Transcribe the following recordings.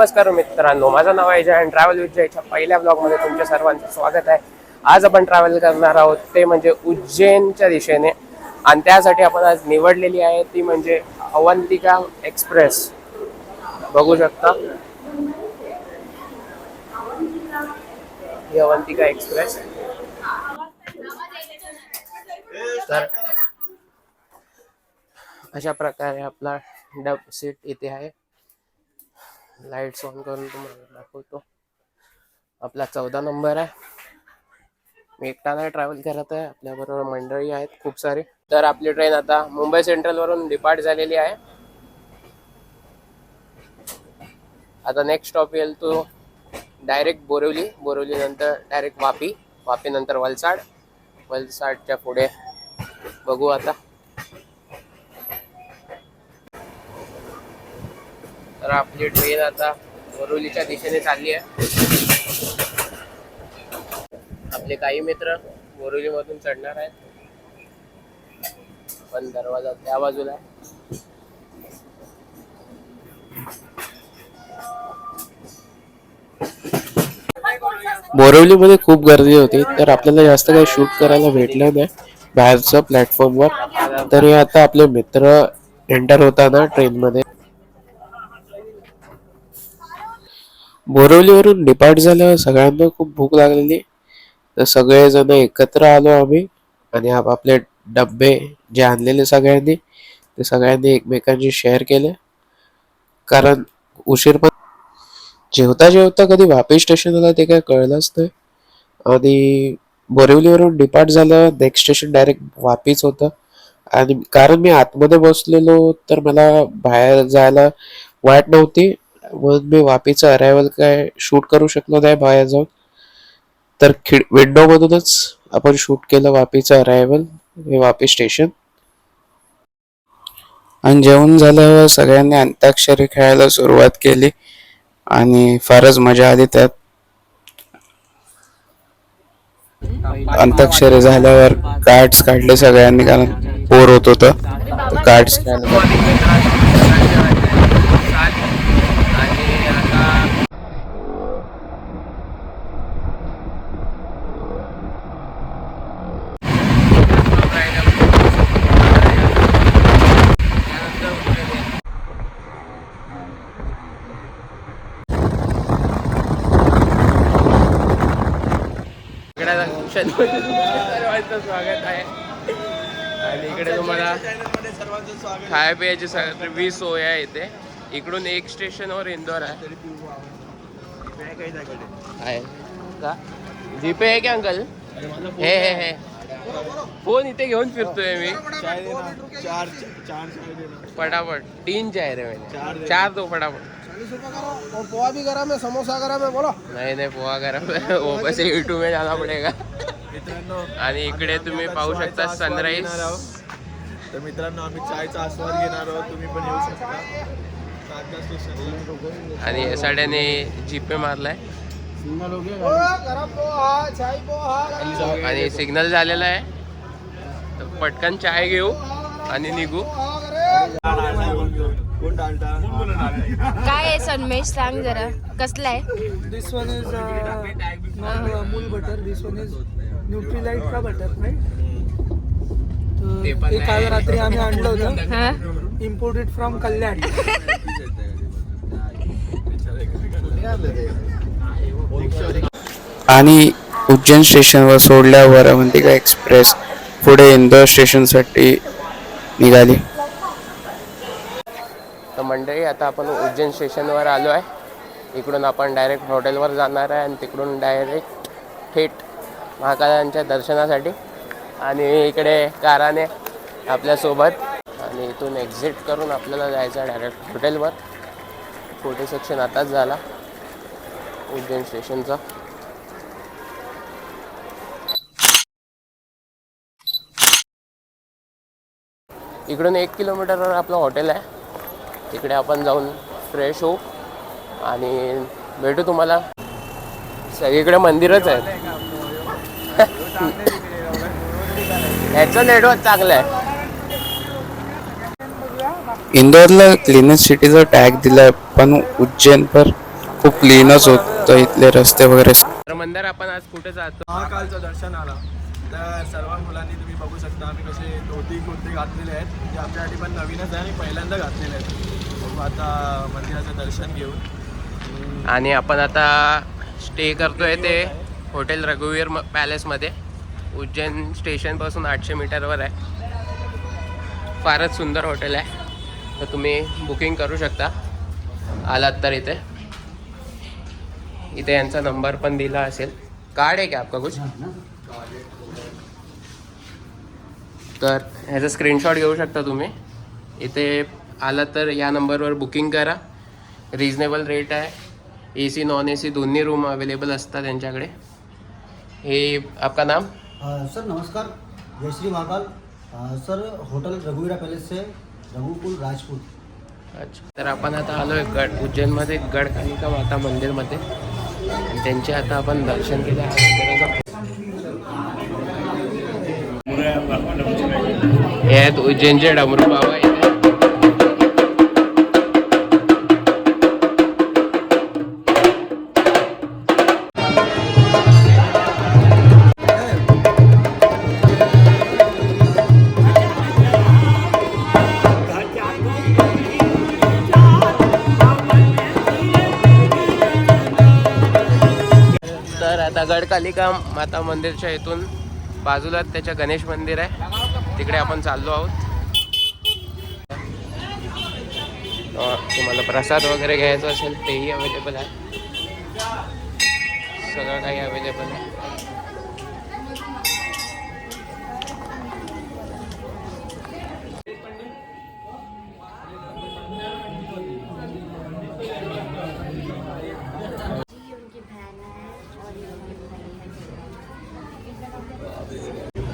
नमस्कार मित्रांनो, माझं नाव आहे जय आणि ट्रॅव्हल विथ जयच्या पहिल्या ब्लॉगमध्ये तुमच्या सर्वांचं स्वागत आहे. आज आपण ट्रॅव्हल करणार आहोत ते म्हणजे उज्जैनच्या दिशेने, आणि त्यासाठी आपण आज निवडलेली आहे ती म्हणजे अवंतिका एक्सप्रेस. बघू शकता ही अवंतिका एक्सप्रेस. तर अशा प्रकारे आपला डब सीट इथे आहे. लाईट्स ऑन करून तुम्हाला दाखवतो. आपला 14 नंबर आहे. मी एकटा नाही ट्रॅव्हल करत आहे, आपल्याबरोबर मंडळी आहेत खूप सारी. तर आपली ट्रेन आता मुंबई सेंट्रल वरून डिपार्ट झालेली आहे. आता नेक्स्ट स्टॉप येईल तो डायरेक्ट बोरिवली, बोरिवली नंतर डायरेक्ट वापी, वापी नंतर वलसाड, वलसाडच्या पुढे बघू आता. तर आपली ट्रेन आता बोरिवलीच्या दिशेने चालली आहे. आपले काही मित्र बोरिवली मधून चढणार आहेत, पण दरवाजा त्या बाजूला आहे. बोरिवलीमध्ये खूप गर्दी होती, तर आपल्याला जास्त काही शूट करायला भेटलं नाही बाहेरचं प्लॅटफॉर्मवर. तरी आता आपले मित्र एंटर होताना ट्रेनमध्ये. बोरिवलीवरून डिपार्ट झाल्यावर सगळ्यांना खूप भूक लागलेली, तर सगळेजण एकत्र आलो आम्ही आणि आपापले डब्बे जे आणलेले सगळ्यांनी ते सगळ्यांनी एकमेकांशी शेअर केले. कारण उशीर पण जेवता जेवता कधी वापी स्टेशन आला ते काय कळलंच नाही. आणि बोरिवलीवरून डिपार्ट झालं नेक्स्ट स्टेशन डायरेक्ट वापीच होतं. आणि कारण मी आतमध्ये बसलेलो तर मला बाहेर जायला वाट नव्हती, म्हणून मी वापीचं अरायवल काय शूट करू शकलो नाही बाहेर जाऊन. तर विंडो मधूनच आपण शूट केलं वापीचं अरायवल, हे वापी स्टेशन. आणि जेवण झाल्यावर सगळ्यांनी अंताक्षरी खेळायला सुरुवात केली आणि फारच मजा आली त्यात. अंताक्षरी झाल्यावर कार्ड्स काढले सगळ्यांनी, कारण बोर होत होतं. कार्ड्स सर्वांचं स्वागत आहे. आणि इकडे तुम्हाला खाय प्यायची सर्व सोय आहे इथे. इकडून एक स्टेशनवर इंदोर आहे. का जीपे आहे का अंकल? हे हे हे फोन इथे घेऊन फिरतोय मी. फटाफट 3 चाय रे मैंने 4 दो फटाफट. और पोहा भी गरम है, समोसा गरम है. बोलो. नहीं पोहा गरम है, वो बस E2 में जाना पडेगा. आणि इकडे तुम्ही पाहू शकता सनराईज. तर मित्रांनो आम्ही चायचा आस्वाद घेणार आहोत, तुम्ही पण येऊ शकता. आणि साड्याने जीपे मारलाय आणि सिग्नल झालेला आहे. तर पटकन चाय घेऊ आणि निघू. काय आहे सन्मेश, सांग जरा कसला आहे? This one is Amul butter, this one is Nutrilite का बटर, राइट? एक काल रात्री आम्ही आणलं होतं, इम्पोर्टेड फ्रॉम कल्याण. आणि उज्जैन स्टेशनवर सोडल्यावर अवंतिका एक्सप्रेस पुढे इंदोर स्टेशनसाठी निघाली. तर मंडळी आता आपण उज्जैन स्टेशनवर आलो आहे. इकडून आपण डायरेक्ट हॉटेलवर जाणार आहे आणि तिकडून डायरेक्ट थेट महाकालांच्या दर्शनासाठी. आणि इकडे काराने आपल्यासोबत. आणि इथून एक्झिट करून आपल्याला जायचं आहे डायरेक्ट हॉटेलवर. फोटो सेक्शन आताच झाला उज्जैन स्टेशनचा. इकडून 1 किलोमीटरवर आपलं हॉटेल आहे. तिकडे आपण जाऊन फ्रेश होऊ आणि भेटू तुम्हाला. सगळीकडे मंदिरच आहे. याचं नेटवर्क चांगलं आहे. इंदौरला क्लीनेस्ट सिटीचा टॅग दिलाय, पण उज्जैन पर खूप क्लीनच होतं इथले रस्ते वगैरे. तर मंदिर आपण आज कुठे जातो? महाकालचं दर्शन आला तर सर्व मुलांनी तुम्ही बघू शकता आम्ही कसे धोती कुर्ते घातलेले आहेत जे आमच्यासाठी पण नवीनच आहे आणि पहिल्यांदा घातलेले आहेत. बघू आता मंदिराचं दर्शन घेऊन. आणि आपण आता स्टे करतोय ते हॉटेल रघुवीर पॅलेसमध्ये. उज्जैन स्टेशनपासून 800 मीटरवर आहे. फारच सुंदर हॉटेल आहे, तर तुम्ही बुकिंग करू शकता आलात तर. इथे यांचा नंबर पण दिला असेल. कार्ड आहे का आपका कुछ? तर ह्याचा स्क्रीनशॉट घेऊ शकता तुम्ही. इथे आलात तर या नंबरवर बुकिंग करा. रिजनेबल रेट आहे. AC नॉन AC दोन्ही रूम अवेलेबल असतात त्यांच्याकडे. हे आपका नाम? सर नमस्कार, जयश्री महाकाल. सर होटल रघुवीरा पॅलेस से रघुकुल राजपूत. अच्छा, तर आपण आता आलो आहे उज्जैनमध्ये गडकालिका माता मंदिरमध्ये. आणि त्यांचे आता आपण दर्शन केले. हे आहेत उज्जैनचे डमरू बाबा. इथे तर आता गडकालिका माता मंदिरच्या इथून बाजूला त्याच्या गणेश मंदिर आहे, तिकडे आपण चाललो आहोत. तुम्हाला प्रसाद वगैरे घ्यायचा असेल तेही अवेलेबल आहे. सगळं काही अवेलेबल आहे.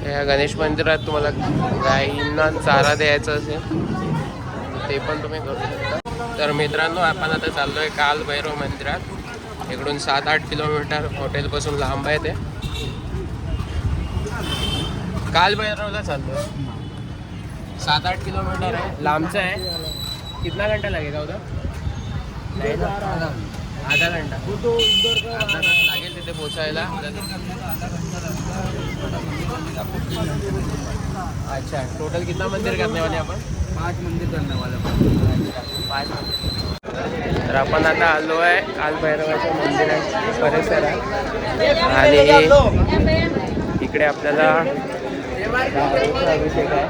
या गणेश मंदिरात तुम्हाला गाईंना चारा द्यायचा असेल ते पण तुम्ही करू शकता. तर मित्रांनो, आपण आता चाललो आहे काल भैरव मंदिरात. इकडून 7-8 किलोमीटर हॉटेलपासून लांब आहे ते. काल भैरवला चाललो आहे. 7-8 किलोमीटर आहे, लांबचं आहे. कितना घंटा लगेगा उधर? आधा घंटा. अर्धा तास लागेल तिथे पोचायला. अच्छा, टोटल कितना मंदिर करने वाले आपण? 5 मंदिर करने वाले. 5 मंदिर. तर आपण आता आलो आहे काल भैरवाच्या मंदिराच्या परिसरात. आणि इकडे आपल्याला अभिषेक आहे.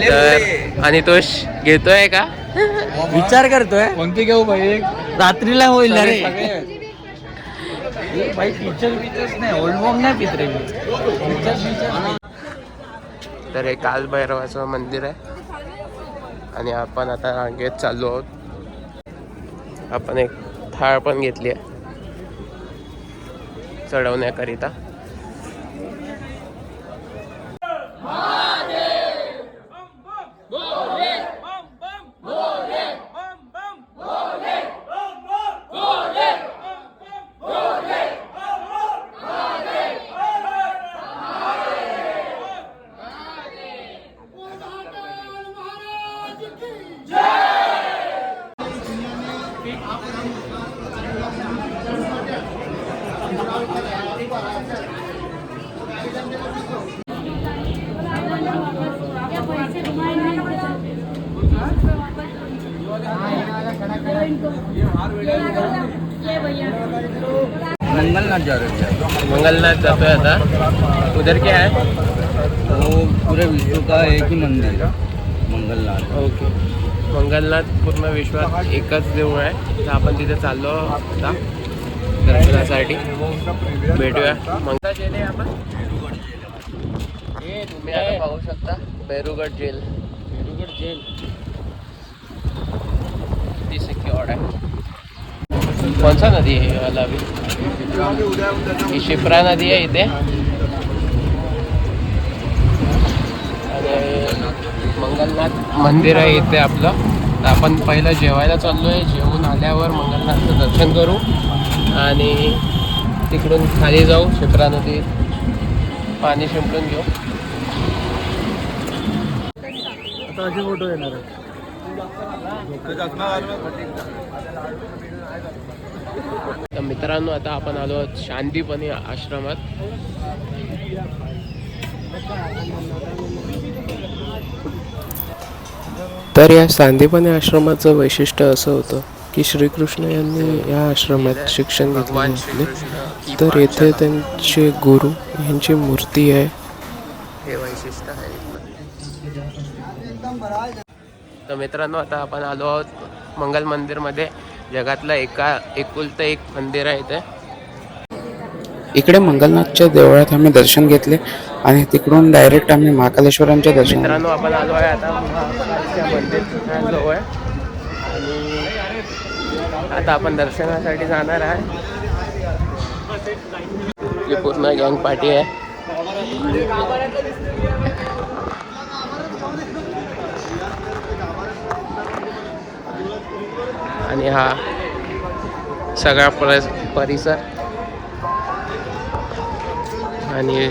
तर आणि तो घेतोय का? विचार करतोय कोणती घेऊ भाई. रात्रीला होईल ना रे भाई. फीचर्स नाही, ओल्ड बॉम्ब नाही पित रे. तर हे काल भैरवाचं मंदिर आहे. आणि आपण आता रांगेत चाललो आहोत. आपण एक थाळ पण घेतली आहे चढवण्याकरिता. मंगलनाथ जा रहे थे. मंगलनाथ जातोय आता. उधर क्या है? वो पूरे विश्व का एक ही मंदिर है, मंगलनाथ. ओके. मंगलनाथ पूर्ण विश्वात एकच देऊळ आहे. तर आपण तिथे चाललो आता दर्शनासाठी. भेटूया. मंगला जेल आहे आपण. हे तुम्ही आता पाहू शकता बेरुगड जेल. बेरुगड जेल किती सिक्युअर्ड आहे. कोणसा नदी आहे वाला अभी? ही शिप्रा नदी आहे इथे. आणि मंगलनाथ मंदिर आहे इथे आपलं. तर आपण पहिलं जेवायला चाललो आहे. जेवून आल्यावर मंगलनाथचं दर्शन करू आणि तिकडून खाली जाऊ. शिप्रा नदीत पाणी शिंपडून घेऊ. आता असे फोटो येणार आहेत. तर मित्रांनो आता आपण आलो आहोत शांतीपणी आश्रमात. तर या सांदीपनी आश्रमाचं वैशिष्ट्य असं होतं की श्रीकृष्ण यांनी या आश्रमात शिक्षण घेतले होते. तर येथे त्यांचे गुरु यांची मूर्ती आहे. हे वैशिष्ट्य आहे. तर मित्रांनो आता आपण आलो आहोत मंगल मंदिरमध्ये. जगातलं एकुलतं एक मंदिर आहे इथे. इकडे मंगलनाथच्या देवळात आम्ही दर्शन घेतले आणि तिकडून डायरेक्ट आम्ही महाकालेश्वरांच्या दर्शन. मित्रांनो आपण आलो आहे आता महाकालच्या मंदिर जवळ आणि आता आपण दर्शनासाठी जाणार आहे. ही पूर्ण गँग पार्टी आहे. आणि हा सगळा परिसर. आणि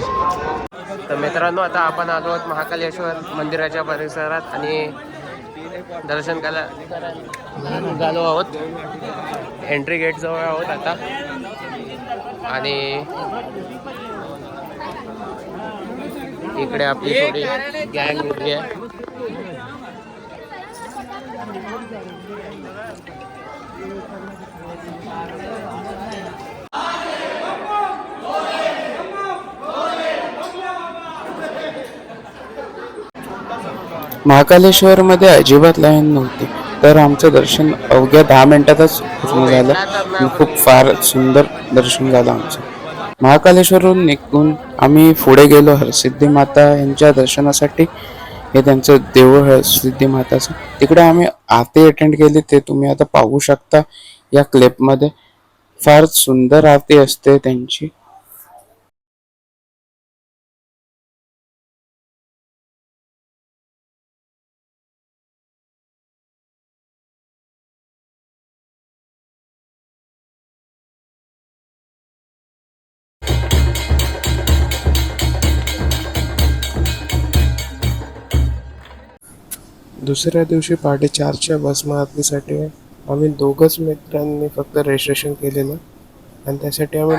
तर मित्रांनो आता आपण आलो आहोत महाकालेश्वर मंदिराच्या परिसरात आणि दर्शन करायला निघालो आहोत. एंट्री गेट जवळ आहोत आता. आणि इकडे आपली थोडी गँग उभी आहे. महाकालेश्वरमध्ये अजिबात लाईन नव्हती, तर आमचं दर्शन अवघ्या 10 मिनिटातच पूर्ण झालं आणि खूप फार सुंदर दर्शन झालं आमचं. महाकालेश्वरहून निघून आम्ही पुढे गेलो हरसिद्धी माता यांच्या दर्शनासाठी. हे त्यांचं देऊळ हरसिद्धी माताचं. तिकडे आम्ही आरती अटेंड केली, ते तुम्ही आता पाहू शकता या क्लिपमध्ये. फार सुंदर आरती असते त्यांची. दुसऱ्या दिवशी पहाटे 4च्या बस महाआरतीसाठी आम्ही दोघंच मित्रांनी फक्त रजिस्ट्रेशन केलेलं आणि त्यासाठी आम्ही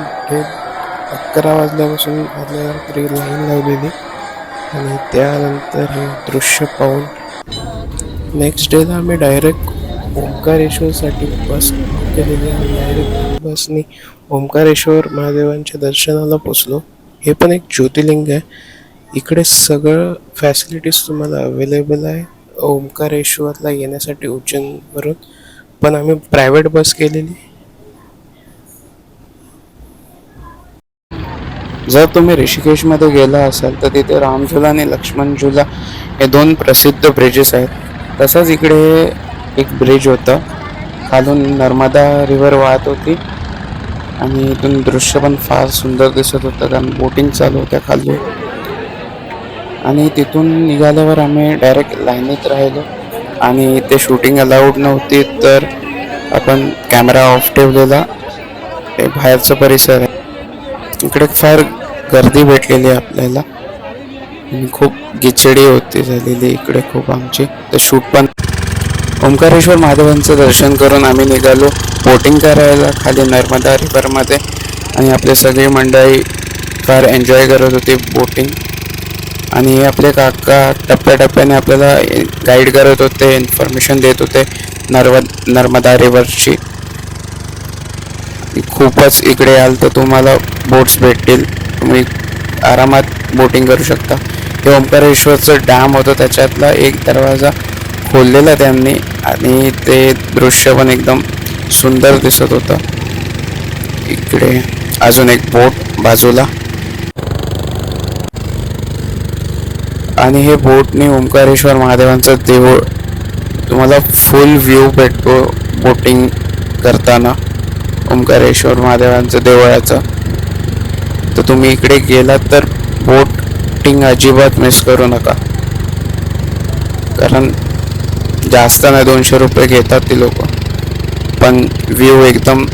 11 वाजल्यापासून रात्री लाईन लावलेली. आणि त्यानंतर हे दृश्य पाहून नेक्स्ट डेला आम्ही डायरेक्ट ओंकारेश्वरसाठी बस केलेली आणि डायरेक्ट बसनी ओंकारेश्वर महादेवांच्या दर्शनाला पोचलो. हे पण एक ज्योतिर्लिंग आहे. इकडे सगळं फॅसिलिटीज तुम्हाला अवेलेबल आहे ओंकारेश्वरला येण्यासाठी उज्जैनवरून. पण आम्ही प्रायव्हेट बस केलेली. जर तुम्ही ऋषिकेशमध्ये गेला असाल तर तिथे रामझुला आणि लक्ष्मण झुला हे 2 प्रसिद्ध ब्रिजेस आहेत. तसंच इकडे एक ब्रिज होतं, खालून नर्मदा रिव्हर वाहत होती आणि इथून दृश्य पण फार सुंदर दिसत होतं कारण बोटिंग चालू होत्या खाली. आणि तिथून निघाल्यावर आम्ही डायरेक्ट लाईनीत राहिलो आणि ते शूटिंग अलाउड नव्हती, तर आपण कॅमेरा ऑफ ठेवलेला. हे बाहेरचं परिसर आहे. इकडे फार गर्दी भेटलेली आहे आपल्याला आणि खूप गिचडी होती झालेली इकडे खूप आमची. तर शूट पण. ओंकारेश्वर महादेवांचं दर्शन करून आम्ही निघालो बोटिंग करायला खाली नर्मदा रिव्हरमध्ये. आणि आपले सगळी मंडळी फार एन्जॉय करत होती बोटिंग. आणि आपले काका टप्प्याटप्प्याने आपल्याला गाईड करत होते, इन्फॉर्मेशन देत होते नर्मदा रिव्हरची. खूपच इकडे याल तर तुम्हाला बोट्स भेटतील, तुम्ही आरामात बोटिंग करू शकता. हे ओंकारेश्वरचं डॅम होतं, त्याच्यातला एक दरवाजा खोललेला त्यांनी आणि ते दृश्य पण एकदम सुंदर दिसत होतं. इकडे अजून एक बोट बाजूला. आणि हे बोटने ओंकारेश्वर महादेवांचं देऊळ तुम्हाला फुल व्ह्यू भेटतो बोटिंग करताना ओंकारेश्वर महादेवांचं देवळाचं. तर तुम्ही इकडे गेलात तर बोटिंग अजिबात मिस करू नका, कारण जास्त नाही 200 रुपये घेतात ती लोक, पण व्ह्यू एकदम.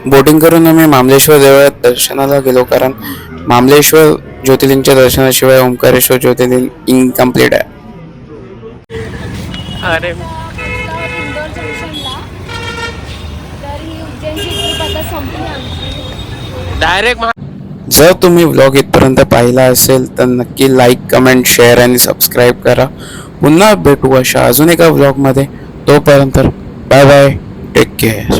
बोटिंग करून आम्ही मामलेश्वर देवळात दर्शनाला गेलो, कारण मामलेश्वर ज्योतिर्लिंगच्या दर्शनाशिवाय ओंकारेश्वर ज्योतिर्लिंग इनकम्प्लीट आहे. अरे इंदोर जंक्शनला. तर ही उज्जैनची ट्रिप आता संपली आमची. डायरेक्ट जर तुम्ही व्लॉग इथपर्यंत पाहिला असेल तर नक्की लाईक कमेंट शेअर आणि सबस्क्राईब करा. पुन्हा भेटू अशा अजून एका व्लॉगमध्ये. तोपर्यंत बाय बाय, टेक केअर.